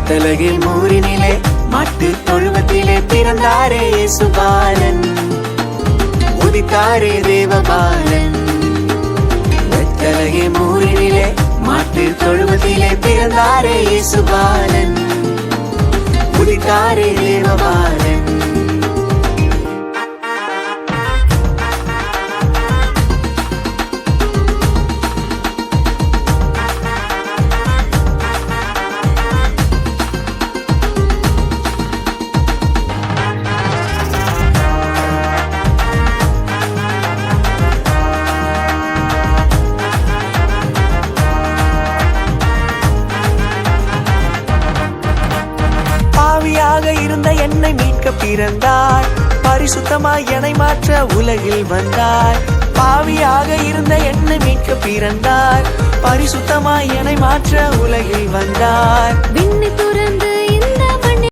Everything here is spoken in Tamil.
பெத்தலகில் மூரினிலே மாட்டு தொழுவத்திலே பிறந்தாரே இயேசுபாலன், உதித்தாரே தேவபாலன். பெத்தலகில் மூரினிலே மாட்டு தொழுவத்திலே பிறந்தாரே இயேசுபாலன், உதித்தாரே தேவபாலன். பாவியாக இருந்த என்னை மீட்க பிறந்தார், பரிசுத்தமாய் என்னை மாற்ற உலகில் வந்தார். பாவியாக இருந்த என்னை மீட்க பிறந்தார், பரிசுத்தமாய் என்னை மாற்ற உலகில் வந்தார்.